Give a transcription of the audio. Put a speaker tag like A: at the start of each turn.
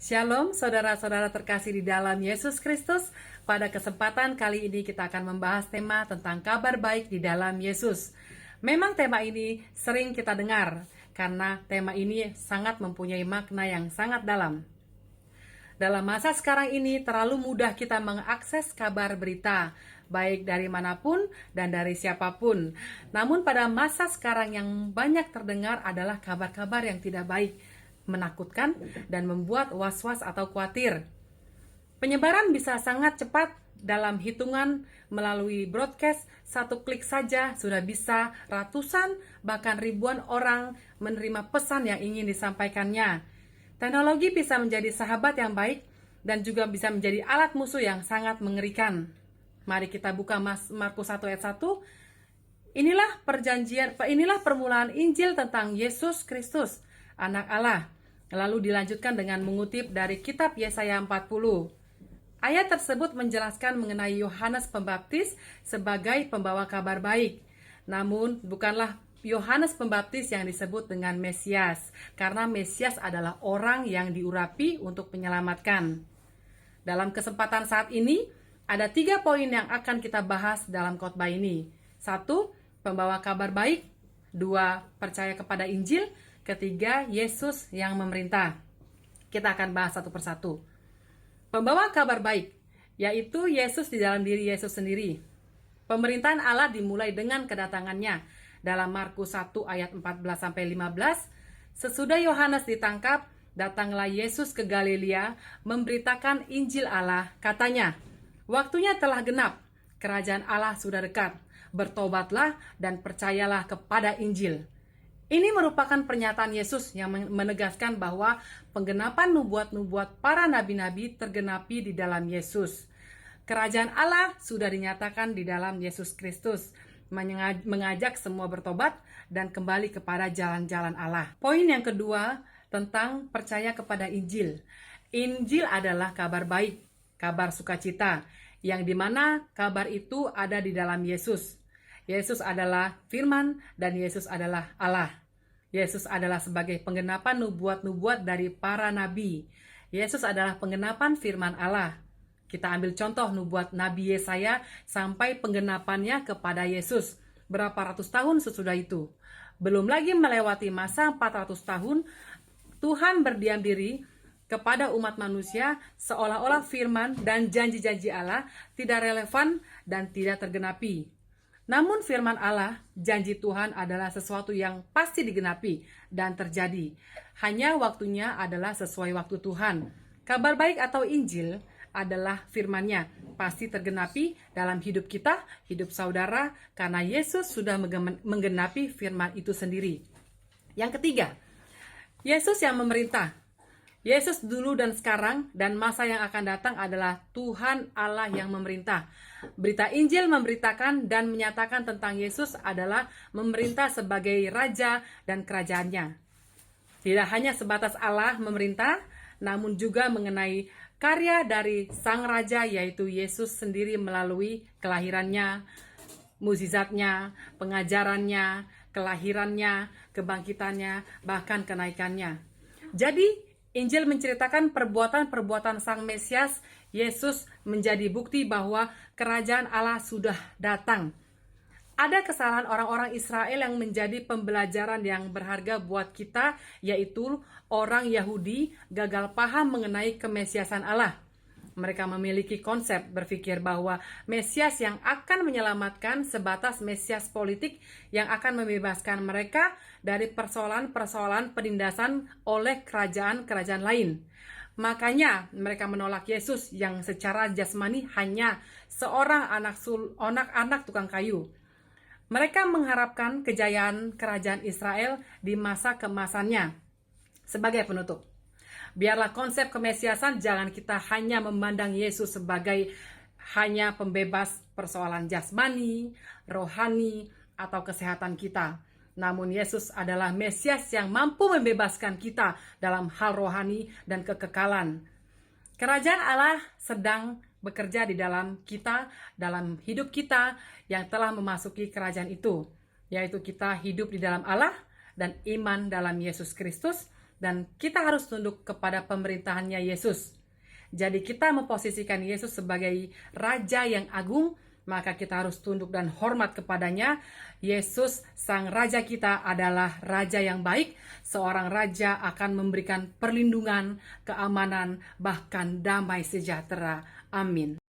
A: Shalom saudara-saudara terkasih di dalam Yesus Kristus. Pada kesempatan kali ini kita akan membahas tema tentang kabar baik di dalam Yesus. Memang tema ini sering kita dengar karena tema ini sangat mempunyai makna yang sangat dalam. Dalam masa sekarang ini terlalu mudah kita mengakses kabar berita, baik dari manapun dan dari siapapun. Namun pada masa sekarang yang banyak terdengar adalah kabar-kabar yang tidak baik, menakutkan, dan membuat was-was atau khawatir. Penyebaran bisa sangat cepat dalam hitungan melalui broadcast, satu klik saja sudah bisa ratusan bahkan ribuan orang menerima pesan yang ingin disampaikannya. Teknologi bisa menjadi sahabat yang baik dan juga bisa menjadi alat musuh yang sangat mengerikan. Mari kita buka Markus 1 ayat 1. Inilah permulaan Injil tentang Yesus Kristus, Anak Allah. Lalu dilanjutkan dengan mengutip dari kitab Yesaya 40. Ayat tersebut menjelaskan mengenai Yohanes Pembaptis sebagai pembawa kabar baik. Namun bukanlah Yohanes Pembaptis yang disebut dengan Mesias, karena Mesias adalah orang yang diurapi untuk menyelamatkan. Dalam kesempatan saat ini, ada 3 poin yang akan kita bahas dalam khotbah ini. 1. Pembawa kabar baik. 2. Percaya kepada Injil. 3. Yesus yang memerintah. Kita akan bahas satu persatu. Pembawa kabar baik, yaitu Yesus di dalam diri Yesus sendiri. Pemerintahan Allah dimulai dengan kedatangannya. Dalam Markus 1 ayat 14-15, sesudah Yohanes ditangkap, datanglah Yesus ke Galilea memberitakan Injil Allah. Katanya, waktunya telah genap, kerajaan Allah sudah dekat. Bertobatlah dan percayalah kepada Injil. Ini merupakan pernyataan Yesus yang menegaskan bahwa penggenapan nubuat-nubuat para nabi-nabi tergenapi di dalam Yesus. Kerajaan Allah sudah dinyatakan di dalam Yesus Kristus, mengajak semua bertobat dan kembali kepada jalan-jalan Allah. Poin yang kedua tentang percaya kepada Injil. Injil adalah kabar baik, kabar sukacita, yang dimana kabar itu ada di dalam Yesus. Yesus adalah firman dan Yesus adalah Allah. Yesus adalah sebagai penggenapan nubuat-nubuat dari para nabi. Yesus adalah penggenapan firman Allah. Kita ambil contoh nubuat Nabi Yesaya sampai penggenapannya kepada Yesus. Berapa ratus tahun sesudah itu. Belum lagi melewati masa 400 tahun, Tuhan berdiam diri kepada umat manusia seolah-olah firman dan janji-janji Allah tidak relevan dan tidak tergenapi. Namun firman Allah, janji Tuhan adalah sesuatu yang pasti digenapi dan terjadi. Hanya waktunya adalah sesuai waktu Tuhan. Kabar baik atau Injil adalah firman-Nya, pasti tergenapi dalam hidup kita, hidup saudara, karena Yesus sudah menggenapi firman itu sendiri. Yang ketiga, Yesus yang memerintah. Yesus dulu dan sekarang dan masa yang akan datang adalah Tuhan Allah yang memerintah. Berita Injil memberitakan dan menyatakan tentang Yesus adalah memerintah sebagai Raja dan kerajaannya. Tidak hanya sebatas Allah memerintah, namun juga mengenai karya dari Sang Raja, yaitu Yesus sendiri melalui kelahirannya, mukjizatnya, pengajarannya, kelahirannya, kebangkitannya, bahkan kenaikannya. Jadi, Injil menceritakan perbuatan-perbuatan Sang Mesias. Yesus menjadi bukti bahwa kerajaan Allah sudah datang. Ada kesalahan orang-orang Israel yang menjadi pembelajaran yang berharga buat kita, yaitu orang Yahudi gagal paham mengenai kemesiasan Allah. Mereka memiliki konsep berpikir bahwa Mesias yang akan menyelamatkan sebatas Mesias politik yang akan membebaskan mereka dari persoalan-persoalan penindasan oleh kerajaan-kerajaan lain. Makanya mereka menolak Yesus yang secara jasmani hanya seorang anak tukang kayu. Mereka mengharapkan kejayaan kerajaan Israel di masa keemasannya. Sebagai penutup, biarlah konsep kemesiasan jangan kita hanya memandang Yesus sebagai hanya pembebas persoalan jasmani, rohani, atau kesehatan kita. Namun Yesus adalah Mesias yang mampu membebaskan kita dalam hal rohani dan kekekalan. Kerajaan Allah sedang bekerja di dalam kita, dalam hidup kita yang telah memasuki kerajaan itu, yaitu kita hidup di dalam Allah dan iman dalam Yesus Kristus, dan kita harus tunduk kepada pemerintahannya Yesus. Jadi kita memposisikan Yesus sebagai Raja yang agung, maka kita harus tunduk dan hormat kepadanya. Yesus, Sang Raja kita, adalah Raja yang baik. Seorang Raja akan memberikan perlindungan, keamanan, bahkan damai sejahtera. Amin.